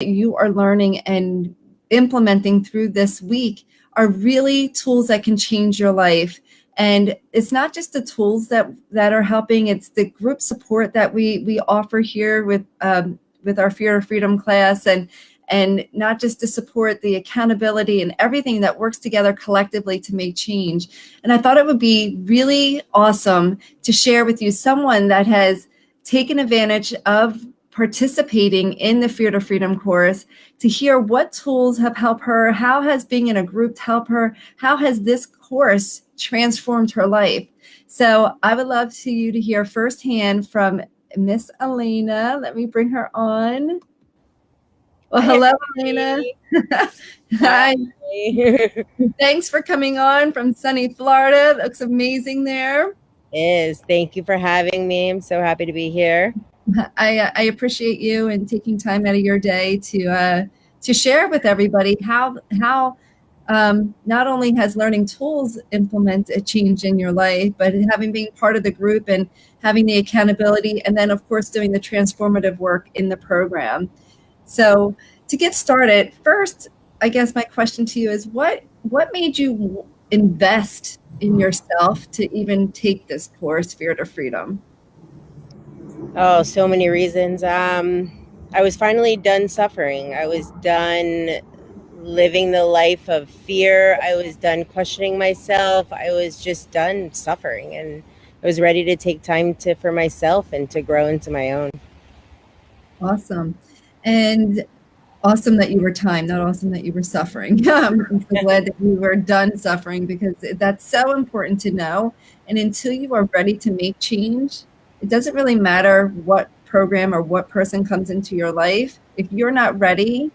you are learning and implementing through this week are really tools that can change your life. And it's not just the tools that are helping, it's the group support that we offer here with our Fear of Freedom class, and not just to support, the accountability and everything that works together collectively to make change. And I thought it would be really awesome to share with you someone that has taken advantage of participating in the Fear to Freedom course, to hear what tools have helped her, how has being in a group helped her, how has this course transformed her life. So I would love to you to hear firsthand from Miss Elaina. Let me bring her on. Well, hello, Elaina. Hi. Thanks for coming on from sunny Florida. It looks amazing there. Thank you for having me. I'm so happy to be here. I appreciate you and taking time out of your day to share with everybody how not only has learning tools implement a change in your life, but having been part of the group and having the accountability, and then of course doing the transformative work in the program. So to get started, first, I guess my question to you is what made you invest in yourself to even take this course, Fear to Freedom? Oh, so many reasons. I was finally done suffering. I was done living the life of fear. I was done questioning myself. I was just done suffering, and I was ready to take time for myself and to grow into my own. Awesome. And awesome that you were timed, not awesome that you were suffering. I'm so glad that you were done suffering, because that's so important to know. And until you are ready to make change, it doesn't really matter what program or what person comes into your life. If you're not ready,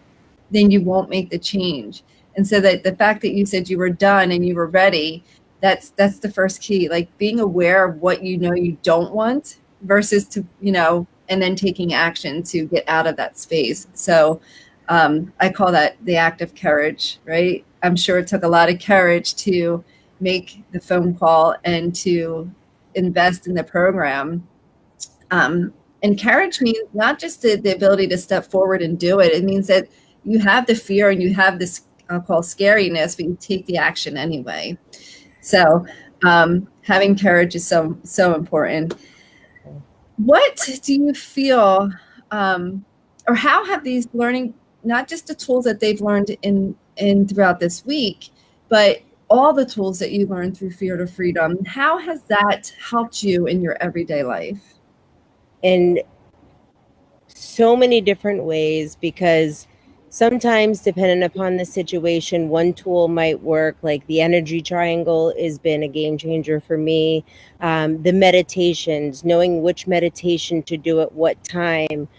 then you won't make the change. And so that the fact that you said you were done and you were ready, that's the first key, like being aware of what you know you don't want versus to, and then taking action to get out of that space. So I call that the act of courage, right? I'm sure it took a lot of courage to make the phone call and to invest in the program. And courage means not just the ability to step forward and do it. It means that you have the fear and you have this, I'll call scariness, but you take the action anyway. So having courage is so important. What do you feel, or how have these learning, not just the tools that they've learned in throughout this week, but all the tools that you learned through Fear to Freedom, how has that helped you in your everyday life? In so many different ways, because sometimes, depending upon the situation, one tool might work. Like the energy triangle has been a game changer for me. The meditations, knowing which meditation to do at what time,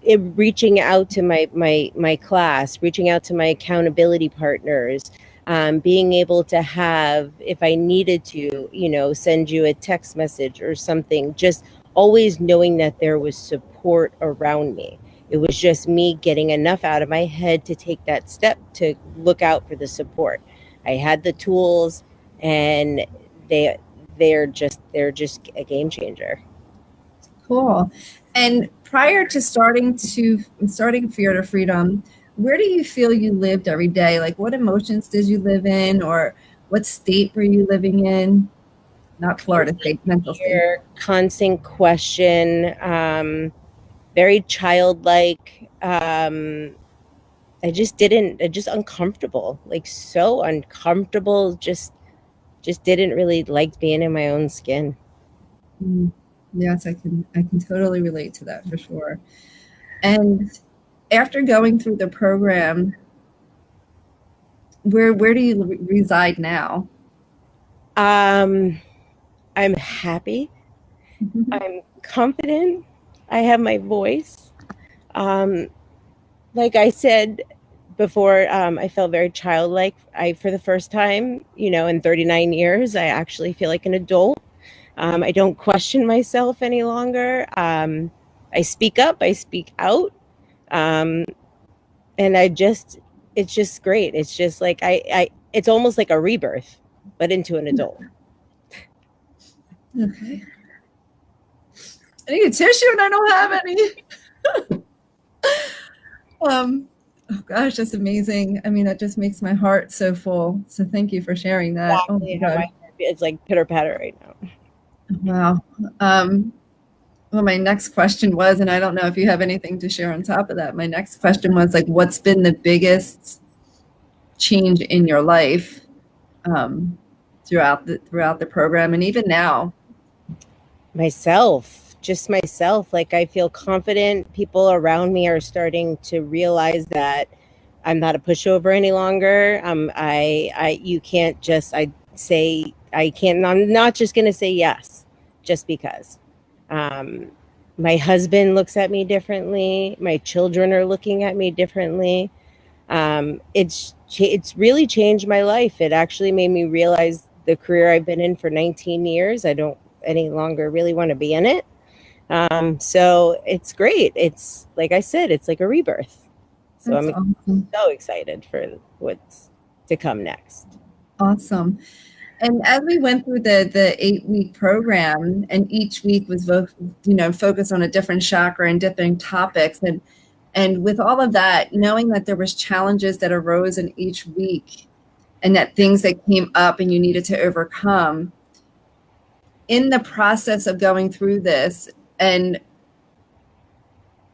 reaching out to my class, reaching out to my accountability partners, being able to have, if I needed to, send you a text message or something, just always knowing that there was support around me. It was just me getting enough out of my head to take that step to look out for the support. I had the tools, and they're just a game changer. Cool. And prior to starting Fear to Freedom, where do you feel you lived every day? Like, what emotions did you live in, or what state were you living in? Not Florida state, mental state. Constant question, very childlike. I just uncomfortable, like so uncomfortable, just didn't really like being in my own skin. Yes, I can totally relate to that for sure. And after going through the program, where do you reside now? I'm happy. I'm confident. I have my voice. Like I said before, I felt very childlike. For the first time, in 39 years, I actually feel like an adult. I don't question myself any longer. I speak up, I speak out. And it's just great. It's just like, it's almost like a rebirth, but into an adult. Okay. I need a tissue and I don't have any. Um, oh gosh, that's amazing. I mean, that just makes my heart so full. So thank you for sharing that. Oh my Exactly how my God. heart is like pitter patter right now. Wow. Um, well, my next question was, and I don't know if you have anything to share on top of that. My next question was like, what's been the biggest change in your life um, throughout the program, and even now? Myself, just myself. Like I feel confident. People around me are starting to realize that I'm not a pushover any longer. You can't just, I say, I can't, I'm not just going to say yes just because. Um, my husband looks at me differently. My children are looking at me differently. It's really changed my life. It actually made me realize the career I've been in for 19 years. I don't any longer really want to be in it. So it's great. It's like I said, it's like a rebirth. So That's I'm awesome. so excited for what's to come next. Awesome. And as we went through the 8-week program, and each week was focused on a different chakra and different topics, and with all of that, knowing that there was challenges that arose in each week, and that things that came up and you needed to overcome in the process of going through this and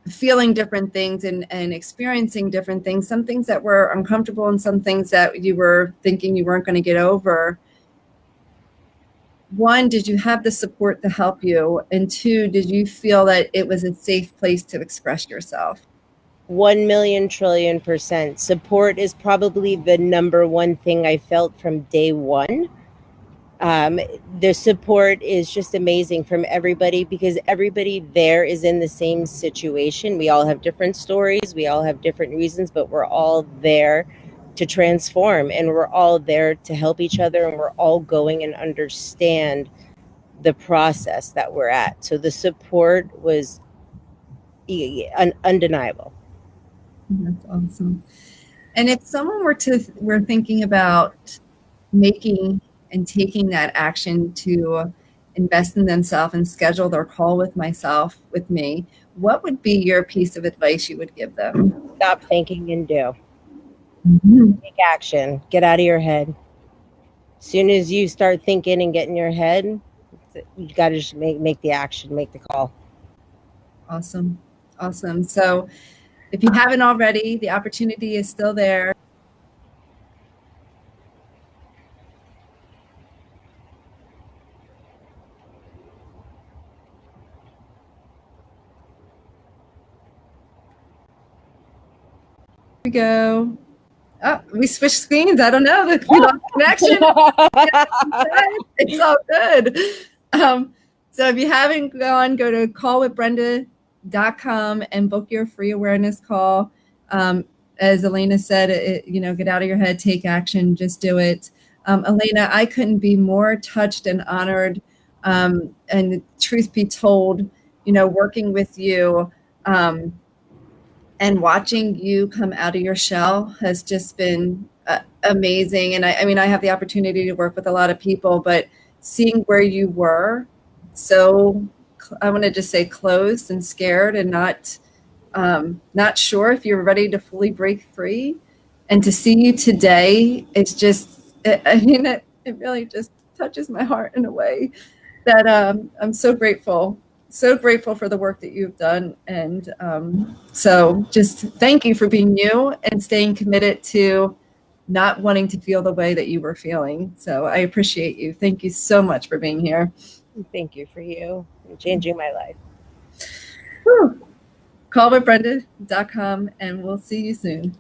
feeling different things and experiencing different things, some things that were uncomfortable and some things that you were thinking you weren't going to get over. One, did you have the support to help you? And two, did you feel that it was a safe place to express yourself? 1 million trillion percent. Support is probably the number one thing I felt from day one. um, the support is just amazing from everybody because everybody there is in the same situation. We all have different stories, we all have different reasons, but we're all there to transform and we're all there to help each other and we're all going and understand the process that we're at. So the support was undeniable. That's awesome. And if someone were thinking about making and taking that action to invest in themselves and schedule their call with me, what would be your piece of advice you would give them? Stop thinking and do. Mhm. Take action. Get out of your head. As soon as you start thinking and get in your head, you got to just make the action, make the call. Awesome. Awesome. So if you haven't already, the opportunity is still there. Here we go. Oh, we switched screens. I don't know. We lost connection. It's all good. So if you haven't gone, go to callwithbrenda.com and book your free awareness call. As Elaina said, get out of your head, take action, just do it. Elaina, I couldn't be more touched and honored. And truth be told, working with you, and watching you come out of your shell has just been amazing. And I mean, I have the opportunity to work with a lot of people, but seeing where you were, so I want to just say closed and scared and not sure if you're ready to fully break free, and to see you today, it's just, it really just touches my heart in a way that I'm so grateful for the work that you've done. And so just thank you for being you and staying committed to not wanting to feel the way that you were feeling. So I appreciate you. Thank you so much for being here. Thank you for you and changing my life. Whew. Callwithbrenda.com, and we'll see you soon.